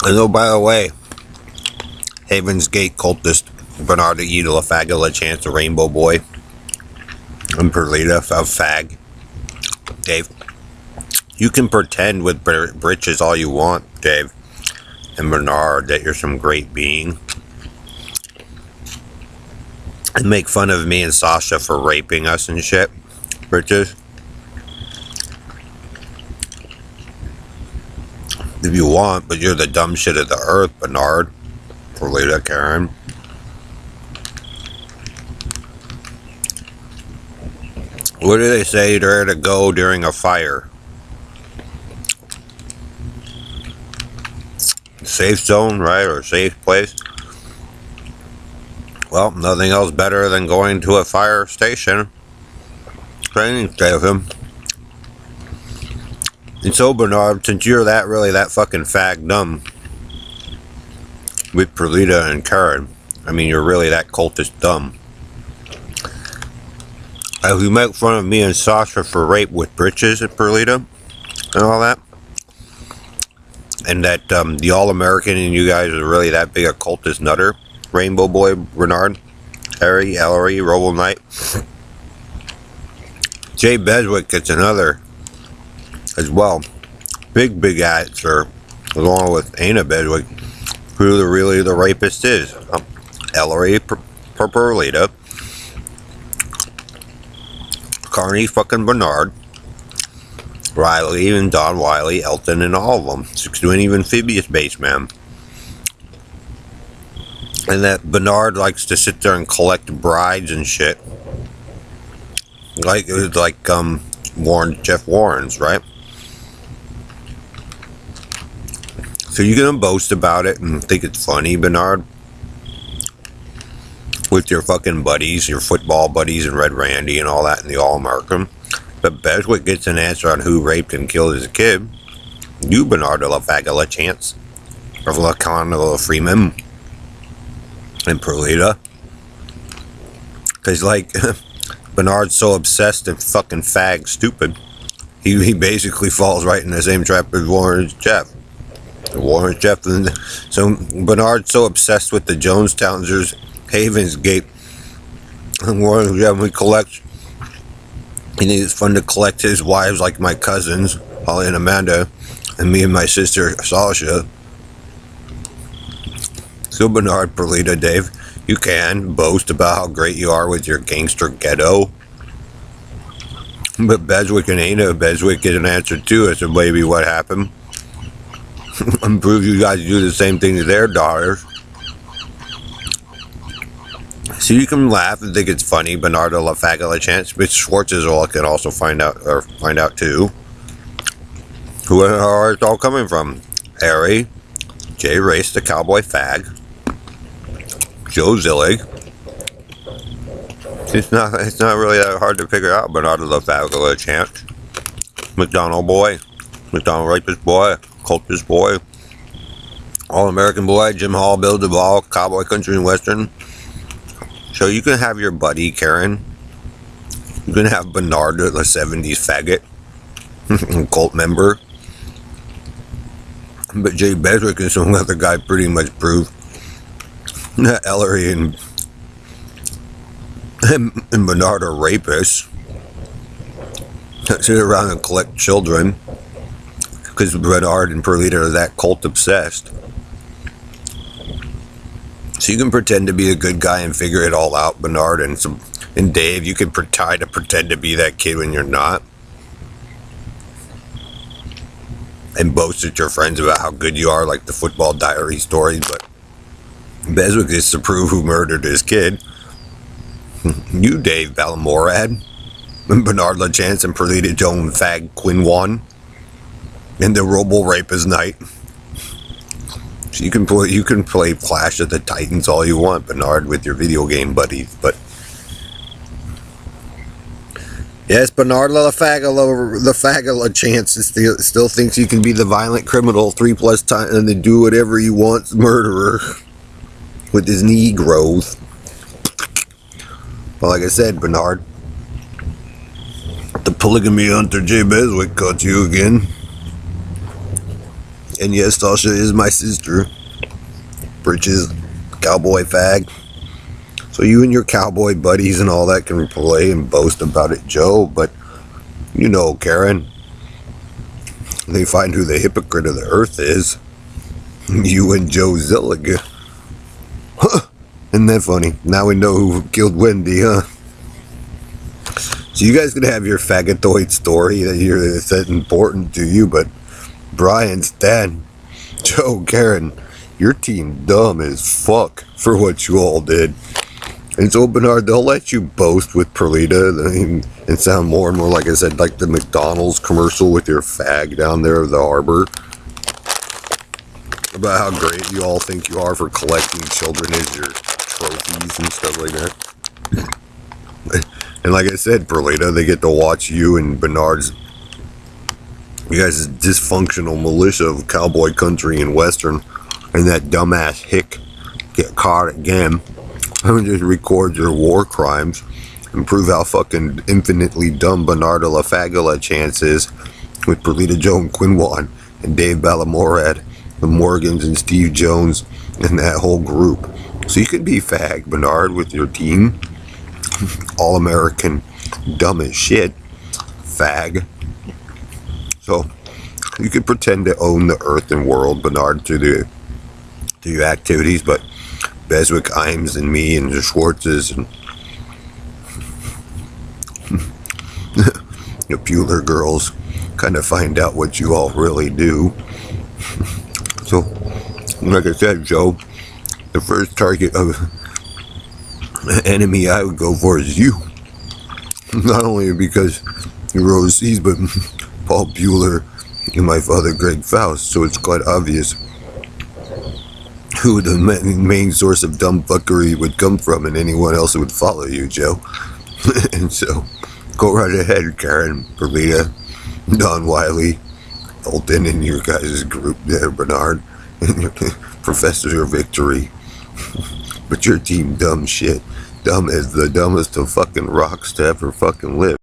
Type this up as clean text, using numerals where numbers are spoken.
And oh, by the way, Haven's Gate cultist Bernard E. LaFaga LaChance, the Rainbow Boy, and Perlita of Fag. Dave, you can pretend with britches all you want, Dave and Bernard, that you're some great being, and make fun of me and Sasha for raping us and shit, britches. If you want, but you're the dumb shit of the earth, Bernard, Perlita, Karen. Where do they say they're to go during a fire? Safe zone, right? Or safe place? Well, nothing else better than going to a fire station. Training station. And so, Bernard, since you're really that fucking fag dumb with Perlita and Karen, I mean, you're really that cultist dumb. If you make fun of me and Sasha for rape with britches at Perlita and all that, and that the All-American and you guys are really that big a cultist nutter, Rainbow Boy, Bernard, Harry, Ellery, Robo Knight, Jay Beswick gets another as well. Big answer, along with Anna Beswick, who really the rapist is. Ellery, Perlita, Carney, fucking Bernard, Riley and Don Wiley, Elton, and all of them. 6'2" even Phoebeus Baseman. And that Bernard likes to sit there and collect brides and shit. Like Jeff Warren's, right? So you're gonna boast about it and think it's funny, Bernard? With your fucking buddies, your football buddies and Red Randy and all that in the All-American. But Beswick gets an answer on who raped and killed his kid. You, Bernard LaFaga LaChance, of LaCon Freeman, and Perlita. Because, like, Bernard's so obsessed and fucking fag stupid, he basically falls right in the same trap as Warren's Jeff. So Bernard's so obsessed with the Jonestowners, Haven's Gate, and Warren's Jeff, we collect. He thinks it's fun to collect his wives like my cousins, Holly and Amanda, and me and my sister, Sasha. So Bernard, Perlita, Dave, you can boast about how great you are with your gangster ghetto. But Beswick and Anna Beswick get an answer too as to maybe what happened. And prove you guys do the same thing to their daughters. So you can laugh and think it's funny, Bernardo LaFaga LaChance, but Schwartz's can also find out too. Who are it all coming from? Harry, Jay Race, the cowboy fag, Joe Zillig. It's not really that hard to figure out, Bernardo LaFaga LaChance, McDonald boy, McDonald rapist boy, cultist boy, All-American boy, Jim Hall, Bill Duvall, cowboy country and western. So you can have your buddy, Karen. You can have Bernard, the 70s faggot, cult member. But Jay Beswick and some other guy pretty much prove that Ellery and Bernard are rapists. Sit around and collect children. Because Bernard and Perlita are that cult obsessed. So you can pretend to be a good guy and figure it all out, Bernard and Dave. You can try to pretend to be that kid when you're not, and boast at your friends about how good you are, like the football diary stories. But Beswick is to prove who murdered his kid. You, Dave Balamorad, and Bernard LaChance and Perlita Joan Fag Quinwan, and the Robo Rapist Night. So you can play Clash of the Titans all you want, Bernard, with your video game buddies, but yes, Bernard LaFaga LaChance still thinks you can be the violent criminal 3+ times and then do whatever you want, murderer, with his knee growth. Well, like I said, Bernard, the polygamy hunter Jay Beswick caught you again. And yes, Tasha is my sister. Britches, cowboy fag. So you and your cowboy buddies and all that can play and boast about it, Joe. But you know, Karen, they find who the hypocrite of the earth is. You and Joe Zilligan. Huh. Isn't that funny? Now we know who killed Wendy, huh? So you guys can have your faggotoid story that's important to you, but Brian, Stan, Joe, Karen, your team dumb as fuck for what you all did. And so, Bernard, they'll let you boast with Perlita and sound more and more, like I said, like the McDonald's commercial with your fag down there at the harbor. About how great you all think you are for collecting children as your trophies and stuff like that. And like I said, Perlita, they get to watch you and Bernard's, you guys' dysfunctional militia of cowboy country and western, and that dumbass hick get caught again. And just record your war crimes and prove how fucking infinitely dumb Bernardo La Fagula Chance is with Perlita Joan Quinwan and Dave Balamorad, the Morgans and Steve Jones and that whole group. So you can be fag, Bernard, with your team. All-American, dumb as shit, fag. So you could pretend to own the earth and world, Bernard, through your activities, but Beswick, Imes, and me, and the Schwartzes, and the Bueller girls kind of find out what you all really do. So, like I said, Joe, the first target of enemy I would go for is you. Not only because you're overseas, but Paul Bueller and my father Greg Faust, so it's quite obvious who the main source of dumb fuckery would come from, and anyone else who would follow you, Joe. And so, go right ahead, Karen, Perlita, Don Wiley, Alton, and your guys' group there, Bernard, and your Professor Victory. But your team dumb shit. Dumb as the dumbest of fucking rocks to ever fucking live.